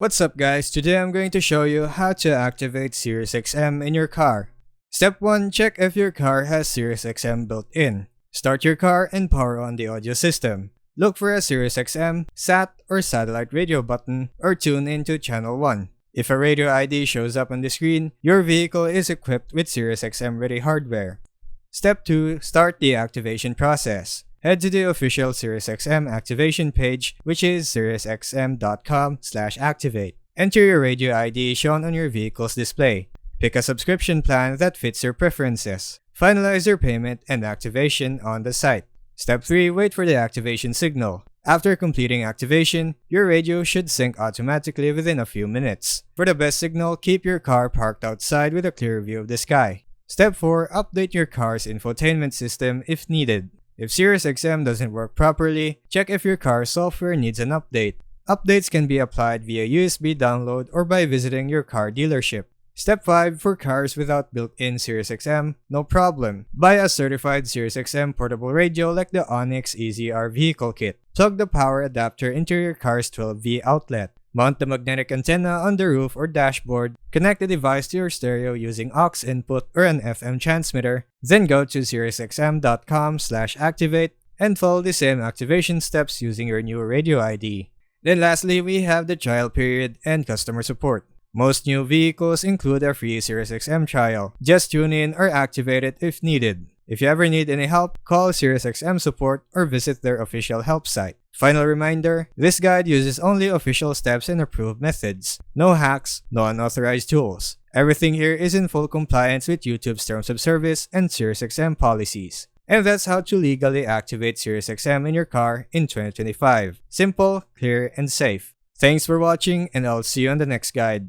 What's up guys, today I'm going to show you how to activate SiriusXM in your car. Step 1. Check if your car has SiriusXM built in. Start your car and power on the audio system. Look for a SiriusXM, SAT or satellite radio button or tune into channel 1. If a radio ID shows up on the screen, your vehicle is equipped with SiriusXM ready hardware. Step 2. Start the activation process. Head to the official SiriusXM activation page, which is SiriusXM.com/activate. Enter your radio ID shown on your vehicle's display. Pick a subscription plan that fits your preferences. Finalize your payment and activation on the site. Step 3. Wait for the activation signal. After completing activation, your radio should sync automatically within a few minutes. For the best signal, keep your car parked outside with a clear view of the sky. Step 4. Update your car's infotainment system if needed. If SiriusXM doesn't work properly, check if your car's software needs an update. Updates can be applied via USB download or by visiting your car dealership. Step 5. For cars without built-in SiriusXM, no problem. Buy a certified SiriusXM portable radio like the Onyx EZR vehicle kit. Plug the power adapter into your car's 12V outlet. Mount the magnetic antenna on the roof or dashboard. Connect the device to your stereo using aux input or an FM transmitter. Then go to SiriusXM.com/activate and follow the same activation steps using your new radio ID. Then lastly, we have the trial period and customer support. Most new vehicles include a free SiriusXM trial. Just tune in or activate it if needed. If you ever need any help, call SiriusXM support or visit their official help site. Final reminder, this guide uses only official steps and approved methods. No hacks, no unauthorized tools. Everything here is in full compliance with YouTube's terms of service and SiriusXM policies. And that's how to legally activate SiriusXM in your car in 2025. Simple, clear, and safe. Thanks for watching, and I'll see you on the next guide.